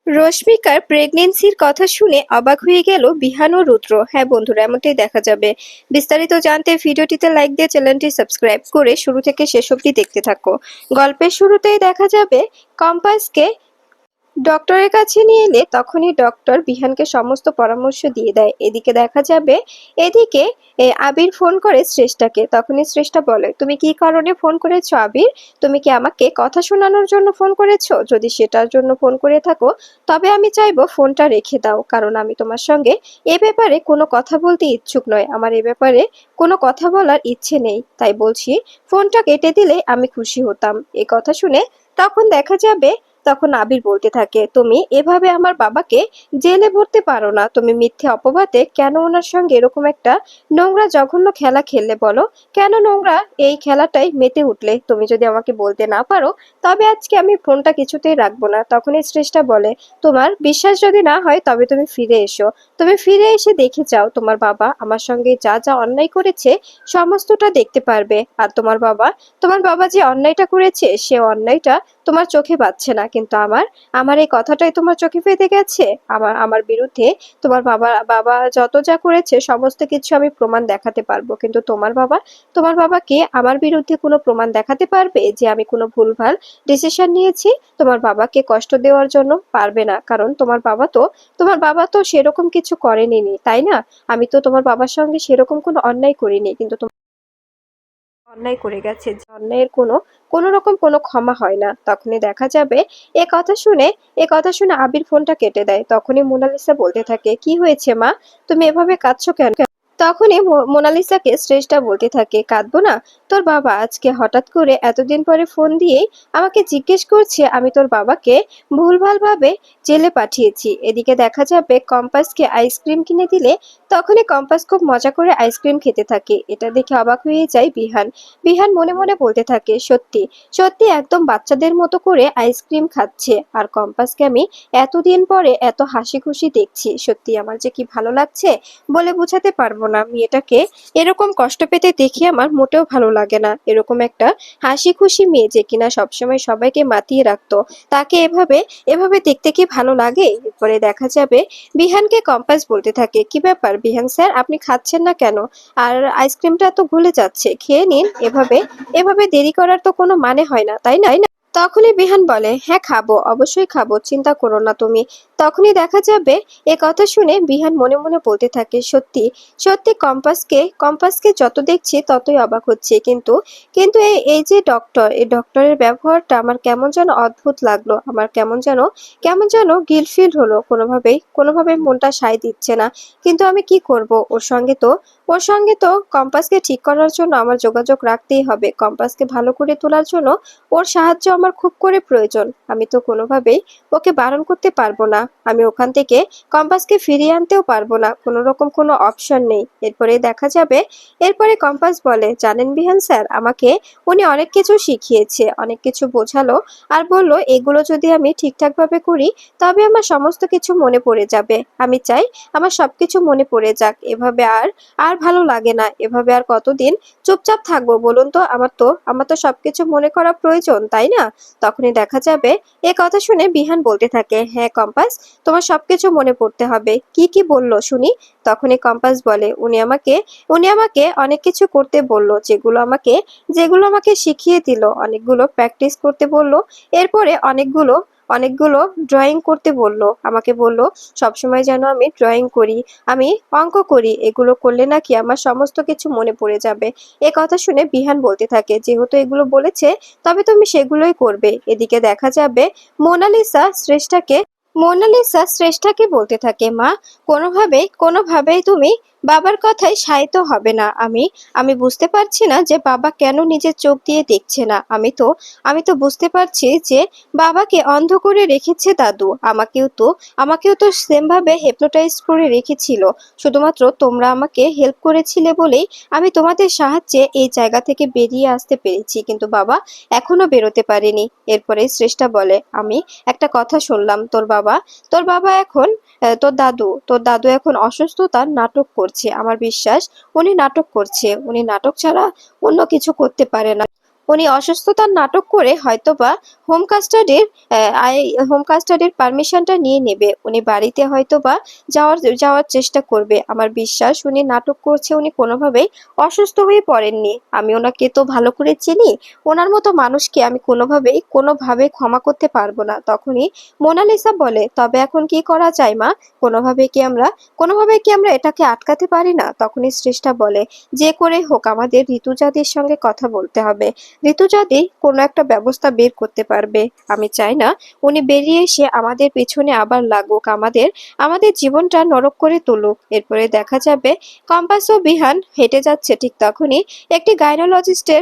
রশ্মিকার প্রেগনেন্সির কথা শুনে অবাক হয়ে গেল বিহান ও রুদ্র। হ্যাঁ বন্ধুরা, এমনটাই দেখা যাবে। বিস্তারিত জানতে ভিডিওটিতে লাইক দিয়ে চ্যানেলটি সাবস্ক্রাইব করে শুরু থেকে শেষ অবধি দেখতে থাকো। গল্পের শুরুতেই দেখা যাবে কম্পাসকে ডক্টরের কাছে নিয়ে এলে তখনই ডক্টর বিহানকে সমস্ত পরামর্শ দিয়ে দেয়। এদিকে দেখা যাবে এদিকে আবির ফোন করে শ্রেষ্ঠাকে। তখনই শ্রেষ্ঠা বলে, তুমি কি কারণে ফোন করেছো আবির? তুমি কি আমাকে কথা শোনানোর জন্য ফোন করেছো? যদি সেটার জন্য ফোন করে থাকো তবে আমি চাইবো ফোনটা রেখে দাও, কারণ আমি তোমার সঙ্গে এ ব্যাপারে কোনো কথা বলতে ইচ্ছুক নয়। আমার এ ব্যাপারে কোনো কথা বলার ইচ্ছে নেই, তাই বলছি ফোনটা কেটে দিলে আমি খুশি হতাম। এ কথা শুনে তখন দেখা যাবে তখন আবির বলতে থাকে, তুমি এভাবে আমার বাবাকে জেলে ভরতে পারো না। তুমি মিথ্যে অপবাদে কেন ওনার সঙ্গে এরকম একটা নোংরা জঘন্য খেলা খেললে বলো? কেন নোংরা এই খেলাটাই মেতে উঠলে? তুমি যদি আমাকে বলতে না পারো তবে আজকে আমি ফোনটা কিছুতেই রাখবো না। তখনই শ্রেষ্ঠা বলে, তোমার বিশ্বাস যদি না হয় তবে তুমি ফিরে এসো। তুমি ফিরে এসে দেখে যাও তোমার বাবা আমার সঙ্গে যা যা অন্যায় করেছে সমস্তটা দেখতে পারবে। আর তোমার বাবা যে অন্যায়টা করেছে সে অন্যায়টা তোমার চোখে পাচ্ছে না, কিন্তু আমার আমার এই কথাটাই তোমার চোখে ফেটে গেছে। আমার বিরুদ্ধে তোমার বাবা যত যা করেছে সমস্ত কিছু আমি প্রমাণ দেখাতে পারবো, কিন্তু তোমার বাবাকে আমার বিরুদ্ধে কোনো প্রমাণ দেখাতে পারবে যে আমি কোনো ভুলভাল ডিসিশন নিয়েছি? তোমার বাবাকে কষ্ট দেওয়ার জন্য পারবে না, কারণ তোমার বাবা তো সেরকম কিছু করেনি, তাই না? আমি তো তোমার বাবার সঙ্গে সেরকম কোনো অন্যায় করিনি, কিন্তু অন্যায় করে গেছে, যে অন্যায়ের কোনো রকম কোনো ক্ষমা হয় না। তখনই দেখা যাবে এ কথা শুনে এ কথা শুনে আবির ফোনটা কেটে দেয়। তখনই মোনালিসা বলতে থাকে, কি হয়েছে মা, তুমি এভাবে কাঁদছো কেন? তখনই মোনালিসাকে শ্রেষ্ঠা বলতে থাকে, কাঁদবো না? তোর বাবা আজকে হঠাৎ করে এতদিন পরে ফোন দিয়েই আমাকে জিজ্ঞেস করছে আমি তোর বাবাকে ভুলভাল ভাবে জেলে পাঠিয়েছি। এদিকে দেখা যাবে কম্পাসকে আইসক্রিম কিনে দিলে তখনই কম্পাস খুব মজা করে আইসক্রিম খেতে থাকে। এটা দেখে অবাক হয়ে যায় বিহান। বিহান মনে মনে বলতে থাকে, সত্যি সত্যি একদম বাচ্চাদের মতো করে আইসক্রিম খাচ্ছে। আর কম্পাসকে আমি এতদিন পরে এত হাসি খুশি দেখছি, সত্যি আমার যে কি ভালো লাগছে বলে বোঝাতে পারবো না। মেয়েটাকে এরকম কষ্ট পেতে দেখে আমার মোটেও ভালো লাগে না। এরকম একটা হাসি খুশি মেয়ে যে কিনা সবসময় সবাইকে মাতিয়ে রাখতো, তাকে এভাবে এভাবে দেখতে কি ভালো লাগে? এরপরে দেখা যাবে বিহানকে কম্পাস বলতে থাকে, কি ব্যাপার বিহান স্যার, আপনি খাচ্ছেন না কেন? আর আইসক্রিমটা তো গলে যাচ্ছে, খেয়ে নিন। এভাবে এভাবে দেরি করার তো কোনো মানে হয় না, তাই না? তখনই বিহান বলে, হ্যাঁ খাবো, অবশ্যই খাবো, চিন্তা করো না তুমি। তখনই দেখা যাবে এ কথা শুনে বিহান মনে মনে বলতে থাকে, সত্যি সত্যি কম্পাসকে যত দেখছি ততই অবাক হচ্ছে। কিন্তু কিন্তু এই যে ডক্টর, এই ডক্টরের ব্যবহারটা আমার কেমন যেন অদ্ভুত লাগলো। আমার কেমন যেন গিল্ট ফিল হলো। কোনোভাবেই মনটা সায় দিচ্ছে না। কিন্তু আমি কি করব? ওর সঙ্গে তো কম্পাসকে ঠিক করার জন্য আমার যোগাযোগ রাখতেই হবে। কম্পাসকে ভালো করে তোলার জন্য ওর সাহায্য আমার খুব করে প্রয়োজন। আমি তো কোনোভাবেই ওকে বারণ করতে পারবো না। আমি ওখান থেকে কম্পাসকে ফিরিয়ে আনতেও পারবো না। কোনো রকম কোনো অপশন নেই। এরপরে কম্পাস বলে, জানেন বিহান স্যার, আমাকে উনি অনেক কিছু শিখিয়েছে, অনেক কিছু বোঝালো, আর বলল এগুলো যদি আমি ঠিকঠাক ভাবে করি তবে আমার সমস্ত কিছু মনে পড়ে যাবে। আমি চাই আমার সবকিছু মনে পড়ে যাক। এভাবে আর আর ভালো লাগে না। এভাবে আর কতদিন চুপচাপ থাকবো বলুন তো? আমার তো সবকিছু মনে করা প্রয়োজন, তাই না? তখনই দেখা যাবে এ কথা শুনে বিহান বলতে থাকে, হ্যাঁ কম্পাস, তোমার সবকিছু মনে পড়তে হবে। কি কি বললো শুনি? তখনই কম্পাস বলে, উনি আমাকে অনেক কিছু করতে বললো, যেগুলো আমাকে শিখিয়ে দিল। অনেকগুলো প্র্যাকটিস করতে বললো। এরপরে অনেকগুলো ড্রয়িং করতে বললো। আমাকে বললো সবসময় যেন আমি ড্রয়িং করি, আমি অঙ্ক করি। এগুলো করলে নাকি আমার সমস্ত কিছু মনে পড়ে যাবে। এ কথা শুনে বিহান বলতে থাকে, যেহেতু এগুলো বলেছে তবে তুমি সেগুলোই করবে। এদিকে দেখা যাবে মোনালিসা শ্রেষ্ঠাকে বলতে থাকে, মা, কোনোভাবেই তুমি বাবার কথায় শায়িত হবে না। আমি বুঝতে পারছি না যে বাবা কেন নিজের চোখ দিয়ে দেখছে না। আমি তো বুঝতে পারছি যে বাবাকে অন্ধ করে রেখেছে দাদু। আমাকেও তো সেম ভাবে হেপনোটাইজ করে রেখেছিল। শুধুমাত্র তোমরা আমাকে হেল্প করেছিলে বলেই আমি তোমাদের সাহায্যে এই জায়গা থেকে বেরিয়ে আসতে পেরেছি, কিন্তু বাবা এখনো বেরোতে পারেনি। এরপরে শ্রেষ্ঠা বলে, আমি একটা কথা শুনলাম, তোর বাবা এখন তোর দাদু এখন অসুস্থতার নাটক করছে। আমার বিশ্বাস উনি নাটক করছে, উনি নাটক ছাড়া অন্য কিছু করতে পারে না। উনি অসুস্থতার নাটক করে হয়তোবা হোম কাস্টাডির হোম কাস্টাডির পারমিশনটা নিয়ে নেবে। উনি বাড়িতে হয়তোবা যাওয়ার যাওয়ার চেষ্টা করবে। আমার বিশ্বাস উনি নাটক করছে, উনি কোনোভাবেই অসুস্থ হয়ে পড়েননি। আমি ওনাকে তো ভালো করে চিনি। ওনার মতো মানুষকে আমি কোনোভাবে ক্ষমা করতে পারবো না। তখনই মোনালিসা বলে, তবে এখন কি করা যায় মা? কোনোভাবে কি আমরা এটাকে আটকাতে পারি না? তখনই সৃষ্টা বলে, যে করে হোক আমাদের ঋতুজাদির সঙ্গে কথা বলতে হবে। ঋতুজাদি কোনো একটা ব্যবস্থা বের করতে পারবে। আমি চাই না উনি বেরিয়ে এসে আমাদের পেছনে আবার লাগুক, আমাদের আমাদের জীবনটা নরক করে তুলুক। এরপরে দেখা যাবে কম্পাস ও বিহান হেঁটে যাচ্ছে। ঠিক তখনই একটি গাইনোলজিস্টের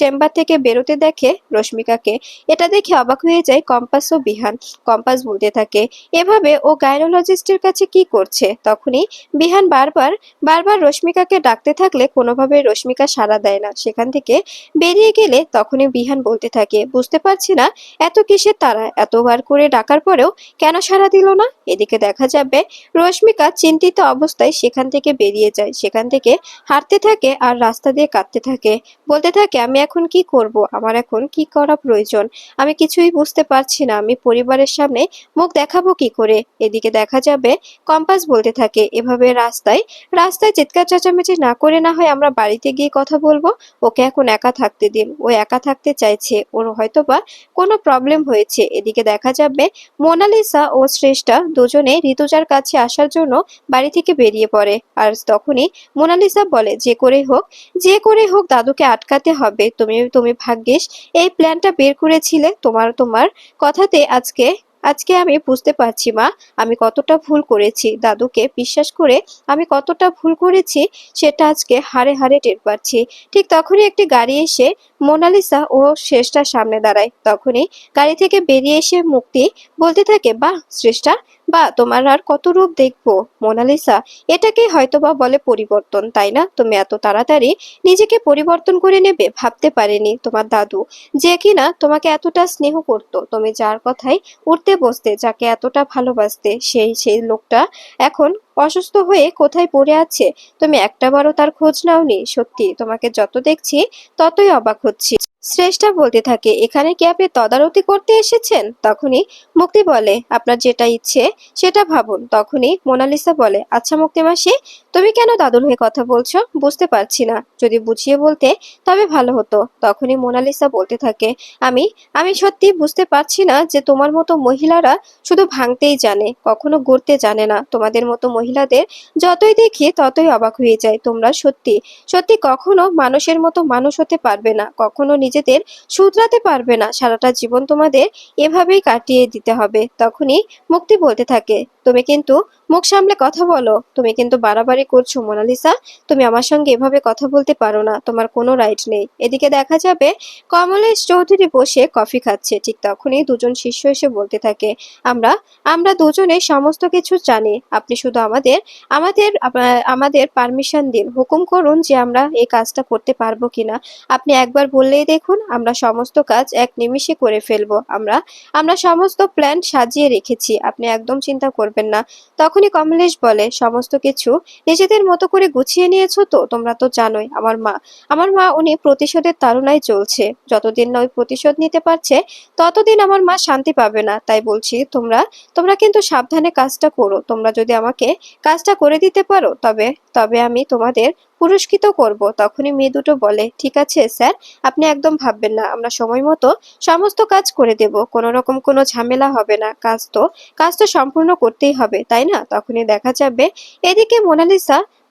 চেম্বার থেকে বেরোতে দেখে রশ্মিকাকে। এটা দেখে অবাক হয়ে যায় কম্পাস ও বিহান। কম্পাস বলতে থাকে, এভাবে ও গাইনোলজিস্টের কাছে কি করছে? তখনই বিহান বারবার বারবার রশ্মিকাকে ডাকতে থাকলে কোনোভাবে রশ্মিকা সাড়া দেয় না। সেখান থেকে বেরিয়ে গেলে তখনই বিহান বলতে থাকে, বুঝতে পারছি না এত কিসের তাড়া, এতবার করে ডাকার পরেও কেন সাড়া দিল না? এদিকে দেখা যাবে রশ্মিকা চিন্তিত অবস্থায় সেখান থেকে বেরিয়ে যায়। সেখান থেকে হাঁটতে থাকে আর রাস্তা দিয়ে কাঁদতে থাকে। বলতে থাকে, আমি এখন কি করব? আমার এখন কি করা প্রয়োজন? আমি কিছুই বুঝতে পারছি না। আমি পরিবারের সামনে মুখ দেখাবো কি করে? এদিকে দেখা যাবে কম্পাস বলতে থাকে, এভাবে রাস্তায় রাস্তায় চিৎকার চেঁচামেচি না করে না হয় আমরা বাড়িতে গিয়ে কথা বলবো। ওকে এখন একা থাকতে দিন। ও একা থাকতে চাইছে, ওর হয়তোবা কোনো প্রবলেম হয়েছে। এদিকে দেখা যাবে মোনালিসা ও শ্রেষ্ঠা দুজনে ঋতুজার কাছে আসার জন্য বাড়ি থেকে বেরিয়ে পড়ে। আর তখনই মোনালিসা বলে, যে করে হোক দাদুকে আটকাতে হবে। তুমি তুমি ভাগ্যিস এই প্ল্যানটা বের করেছিলে। তোমার তোমার কথাতে আজকে আজকে আমি বুঝতে পারছি মা, আমি কতটা ভুল করেছি। দাদুকে বিশ্বাস করে আমি কতটা ভুল করেছি সেটা আজকে হাড়ে হাড়ে টের পাচ্ছি। ঠিক তখনই একটি গাড়ি এসে মোনালিসা ও শ্রেষ্ঠার সামনে দাঁড়ায়। তখনই গাড়ি থেকে বেরিয়ে এসে মুক্তি বলতে থাকে, বাহ শ্রেষ্ঠা, বাহ, তোমার আর কত রূপ দেখবো। মোনালিসা, এটাকেই হয়তোবা বলে পরিবর্তন, তাই না? তুমি এত তাড়াতাড়ি নিজেকে পরিবর্তন করে নেবে ভাবতে পারেনি তোমার দাদু, যে কিনা তোমাকে এতটা স্নেহ করত। তুমি যার কথায় উঠতে বসতে, যাকে এতটা ভালোবাসতে, সেই লোকটা এখন অসুস্থ হয়ে কোথায় পড়ে আছে, তুমি একটাবারও তার খোঁজ নাওনি। সত্যি তোমাকে যত দেখছি ততই অবাক হচ্ছি। শ্রেষ্ঠা বলতে থাকে, এখানে কি আপনি তদারকি করতে এসেছেন? তখনই মুক্তি বলে, আপনার যেটা ইচ্ছে সেটা ভাবুন। তখনই মোনালিসা বলে, আচ্ছা মুক্তি মাসি, তুমি কেন দাদুর হয়ে কথা বলছো? বুঝতে পারছি না, যদি বুঝিয়ে বলতে তবে ভালো হতো। তখনই মোনালিসা বলতে থাকে, আমি আমি সত্যি বুঝতে পারছি না যে তোমার মতো মহিলারা শুধু ভাঙতেই জানে, কখনো গড়তে জানে না। তোমাদের মতো মহিলাদের যতই দেখি ততই অবাক হয়ে যায়। তোমরা সত্যি সত্যি কখনো মানুষের মতো মানুষ হতে পারবে না, কখনো নিজেদের শুধরাতে পারবে না। সারাটা জীবন তোমাদের এভাবেই কাটিয়ে দিতে হবে। তখনই মুক্তি বলতে থাকে, তুমি কিন্তু মুখ সামলে কথা বলো। তুমি কিন্তু বাড়াবাড়ি করছো মোনালিসা। তুমি আমার সঙ্গে এভাবে কথা বলতে পারো না, তোমার কোনো রাইট নেই। এদিকে দেখা যাবে কমলেশ চৌধুরী বসে কফি খাচ্ছে। ঠিক তখনই দুজন শিষ্য এসে বলতে থাকে, আমরা আমরা দুজনে সমস্ত কিছু জানি। আপনি শুধু আমাদের আমাদের আমাদের পারমিশন দিন, হুকুম করুন যে আমরা এই কাজটা করতে পারবো কিনা। আপনি একবার বললেই দেখুন, আমরা সমস্ত কাজ এক নিমিষে করে ফেলবো। আমরা আমরা সমস্ত প্ল্যান সাজিয়ে রেখেছি, আপনি একদম চিন্তা করবেন না। তখনই কমলেশ বলে, সমস্ত কিছু নিজেদের মতো করে গুছিয়ে নিয়েছো তো? তোমরা তো জানোই আমার মা উনি প্রতিশোধের তাড়নায় চলছে। যতদিন না ওই প্রতিশোধ নিতে পারছে ততদিন আমার মা শান্তি পাবে না। তাই বলছি, তোমরা তোমরা কিন্তু সাবধানে কাজটা করো। তোমরা যদি আমাকে কাজটা করে দিতে পারো তবে তবে আমি তোমাদের পুরস্কৃত করব। তখনই মেয়ে দুটো বলে, ঠিক আছে স্যার, আপনি একদম ভাববেন না, আমরা সময় মতো সমস্ত কাজ করে দেব। কোনো রকম কোনো ঝামেলা হবে না। কাজ তো সম্পূর্ণ করতেই হবে, তাই না? তখনই দেখা যাবে এদিকে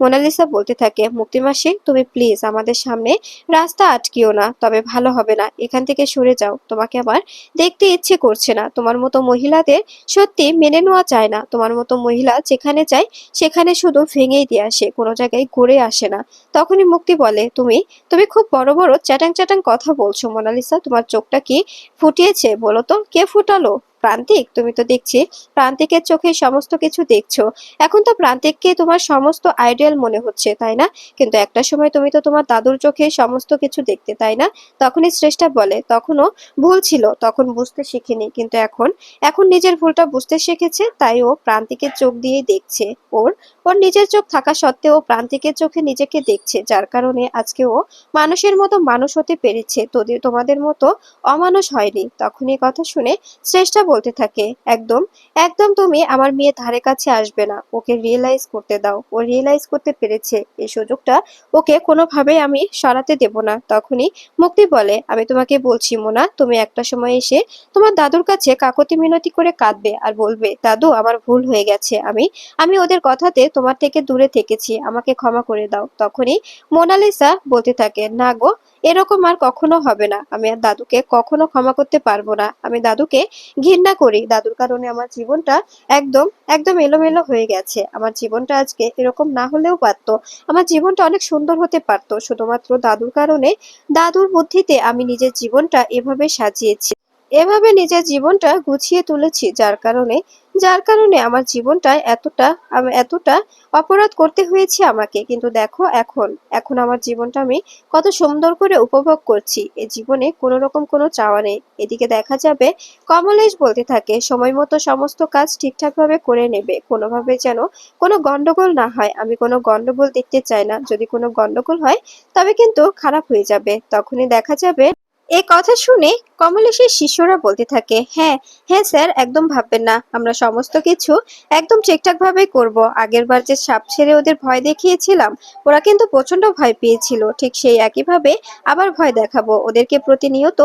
মোনালিসা বলতে থাকে, মুক্তিমাসি, তুমি প্লিজ আমাদের সামনে রাস্তা আটকিও না, তবে ভালো হবে না। এখান থেকে সরে যাও, তোমাকে আমার দেখতে ইচ্ছে করছে না। তোমার মতো মহিলাদের সত্যি মেনে নেওয়া যায় না। তোমার মতো মহিলা যেখানে যায় সেখানে শুধু ভেঙেই দিয়ে আসে, কোনো জায়গায় ঘুরে আসে না। তখনই মুক্তি বলে, তুমি তুমি খুব বড় বড় চ্যাটাং চ্যাটাং কথা বলছো মোনালিসা। তোমার চোখটা কি ফুটিয়েছে বলো তো? কে ফুটালো? প্রান্তিক, তুমি তো দেখছি প্রান্তিকের চোখে সমস্ত কিছু দেখছো। এখন তো প্রান্তিককে তোমার সমস্ত আইডিয়াল মনে হচ্ছে, তাই না? কিন্তু একটা সময় তুমি তো তোমার দাদুর চোখে সমস্ত কিছু দেখতে, তাই না? তখনই শ্রেষ্ঠা বলে, তখনও ভুল ছিল, তখন বুঝতে শিখিনি, কিন্তু এখন এখন নিজের ভুলটা বুঝতে শিখেছে, তাই ও প্রান্তিকের চোখ দিয়ে দেখছে। ওর ওর নিজের চোখ থাকা সত্ত্বেও প্রান্তিকের চোখে নিজেকে দেখছে, যার কারণে আজকে ও মানুষের মতো মানুষ হতে পেরেছে, তোদের তোমাদের মতো অমানুষ হয়নি। তখনই কথা শুনে শ্রেষ্ঠা বলতে থাকে, একদম একদম তুমি আমার মেয়ের ধারে কাছে আসবে না, ওকে রিয়েলাইজ করতে দাও। ও রিয়েলাইজ করতে পেরেছে, এই সুযোগটা ওকে কোনোভাবেই আমি সরাতে দেব না। তখনই মুক্তি বলে, আমি তোমাকে বলছি মোনা, তুমি একটা সময় এসে তোমার দাদুর কাছে কাকতি মিনতি করে কাঁদবে আর বলবে, দাদু আমার ভুল হয়ে গেছে, আমি আমি ওদের কথাতে তোমার থেকে দূরে থেকেছি, আমাকে ক্ষমা করে দাও। তখনই মোনালিসা বলতে থাকে, না গো, এরকম আর কখনো হবে না, আমি আর দাদুকে কখনো ক্ষমা করতে পারবো না। আমি দাদুকে ঘৃণা করি, দাদুর কারণে আমার জীবনটা একদম একদম এলোমেলো হয়ে গেছে। আমার জীবনটা আজকে এরকম না হলেও পারতো, আমার জীবনটা অনেক সুন্দর হতে পারতো, শুধুমাত্র দাদুর কারণে, দাদুর বুদ্ধিতে আমি নিজের জীবনটা এভাবে সাজিয়েছি, এভাবে নিজের জীবনটা গুছিয়ে তুলেছি, যার কারণে আমার জীবনটা এতটা অপরাধ করতে হয়েছে আমাকে। কিন্তু দেখো এখন এখন আমার জীবনটা আমি কত সুন্দর করে উপভোগ করছি, এ জীবনে কোনো রকম কোনো চাওয়া নেই। এদিকে দেখা যাবে কমলেশ বলতে থাকে, সময় মতো সমস্ত কাজ ঠিকঠাক ভাবে করে নেবে, কোনোভাবে যেন কোনো গন্ডগোল না হয়, আমি কোনো গন্ডগোল দেখতে চাই না, যদি কোনো গন্ডগোল হয় তবে কিন্তু খারাপ হয়ে যাবে। তখনই দেখা যাবে এই কথা শুনে কমলেশের শিষ্যরা বলতে থাকে, হ্যাঁ হ্যাঁ স্যার, একদম ভাববেন না, আমরা সমস্ত কিছু একদম ঠিকঠাক ভাবেই করব। আগেরবার যে সাপ ছেড়ে ওদের ভয় দেখিয়েছিলাম, ওরা কিন্তু প্রচন্ড ভয় পেয়েছিল, ঠিক সেই একইভাবে আবার ভয় দেখাবো, ওদেরকে প্রতিনিয়ত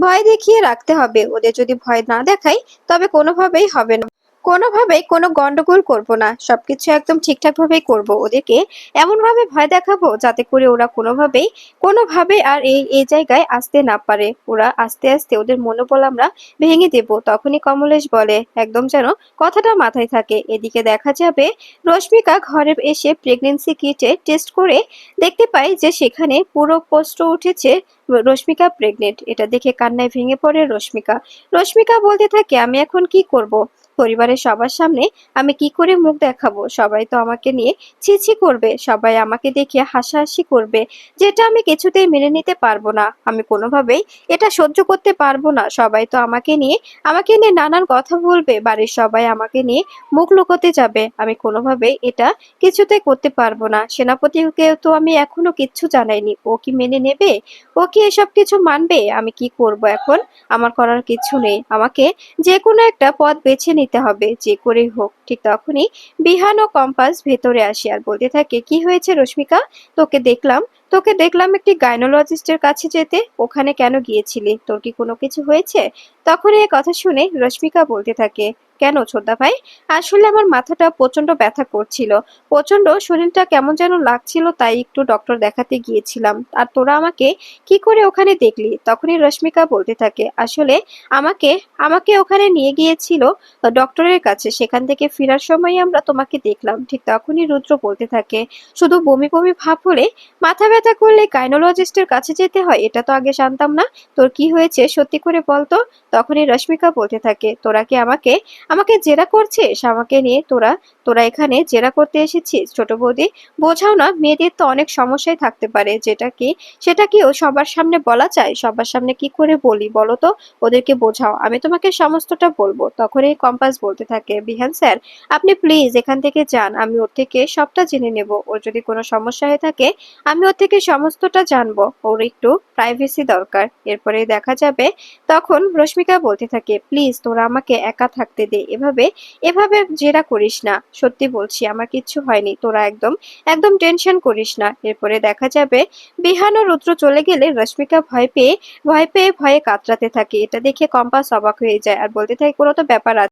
ভয় দেখিয়ে রাখতে হবে। ওদের যদি ভয় না দেখাই তবে কোনোভাবেই হবে না, কোনোভাবেই কোনো গন্ডগোল করব না, সবকিছু একদম ঠিকঠাক ভাবেই করব। ওদেরকে এমন ভাবে ভয় দেখাবো যাতে করে ওরা কোনোভাবে আর এই জায়গায় আসতে না পারে, ওরা আস্তে আস্তে ওদের মনোবল আমরা ভেঙে দেব। তখনই কমলেশ বলে, একদম যেন কথাটা মাথায় থাকে। এদিকে দেখা যাবে রশ্মিকা ঘরে এসে প্রেগনেন্সি কিটে টেস্ট করে দেখতে পায় যে সেখানে পুরো প্রশ্ন উঠেছে রশ্মিকা প্রেগনেন্ট। এটা দেখে কান্নায় ভেঙে পড়ে রশ্মিকা। রশ্মিকা বলতে থাকে, আমি এখন কি করব? পরিবারের সবার সামনে আমি কি করে মুখ দেখাবো? সবাই তো আমাকে নিয়ে ছি ছি করবে, সবাই আমাকে দেখে হাসাহাসি করবে, যেটা আমি কিছুতেই মেনে নিতে পারবো না, আমি কোনোভাবেই এটা সহ্য করতে পারবো না। সবাই তো আমাকে নিয়ে নানান কথা বলবে, বাড়ির সবাই আমাকে নিয়ে মুখ লুকোতে যাবে, আমি কোনোভাবেই এটা কিছুতেই করতে পারবো না। সেনাপতিকে তো আমি এখনো কিচ্ছু জানাইনি, ও কি মেনে নেবে? ও কি এসব কিছু মানবে? আমি কি করব এখন? আমার করার কিছু নেই, আমাকে যে কোনো একটা পথ বেছে নিতে হবে, যে করেই হোক। ঠিক তখনই বিহান ও কম্পাস ভেতরে আসে আর বলতে থাকে, কি হয়েছে রশ্মিকা? তোকে দেখলাম তোকে দেখলাম একটি গাইনোলজিস্টের কাছে যেতে, ওখানে কেন গিয়েছিলি? তোর কি কোনো কিছু হয়েছে? তখন এই কথা শুনে রশ্মিকা বলতে থাকে, কেন ছোটদা ভাই? আসলে আমার মাথাটা প্রচন্ড ব্যথা করছিল, প্রচন্ড শরীরটা কেমন যেন লাগছিল, তাই একটু ডক্টর দেখাতে গিয়েছিলাম। আর তোরা আমাকে কি করে ওখানে দেখলি? তখনই রশ্মিকা বলতে থাকে, আসলে আমাকে আমাকে ওখানে নিয়ে গিয়েছিল ডক্টরের কাছে, সেখান থেকে ফেরার সময় আমরা তোমাকে দেখলাম। ঠিক তখনই রুদ্র বলতে থাকে, শুধু বমি বমি ভাব হলে, মাথা ব্যথা করলে গাইনোলজিস্টের কাছে যেতে হয়, এটা তো আগে জানতাম না। তোর কি হয়েছে সত্যি করে বলতো? তখনই রশ্মিকা বলতে থাকে, তোরা কি আমাকে আমাকে জেরা করছিস? আমাকে নিয়ে তোরা তোরা এখানে জেরা করতে এসেছিস? ছোট বৌদি, বোঝাও না, মেয়েদের তো অনেক সমস্যাই থাকতে পারে, সেটা কি ও সবার সামনে বলা যায়? সবার সামনে কি করে বলি বলো তো? ওদেরকে বোঝাও, আমি তোমাকে সমস্তটা বলবো। তখনই কম্পাস বলতে থাকে, বিহান স্যার, আপনি প্লিজ এখান থেকে যান, আমি ওর থেকে সবটা জেনে নেব। ওর যদি কোনো সমস্যা হয়ে থাকে আমি ওর থেকে সমস্তটা জানবো, ওর একটু প্রাইভেসি দরকার। এরপরে দেখা যাবে তখন রশ্মিকা বলতে থাকে, প্লিজ তোরা আমাকে একা থাকতে দে, এভাবে এভাবে জেরা করিস না, সত্যি বলছি আমার কিচ্ছু হয়নি, তোরা একদম একদম টেনশন করিস না। এরপরে দেখা যাবে বিহান ও রুদ্র চলে গেলে রশ্মিকা ভয়ে কাতরাতে থাকে। এটা দেখে কম্পাস অবাক হয়ে যায় আর বলতে থাকে, কোনো তো ব্যাপার আছে।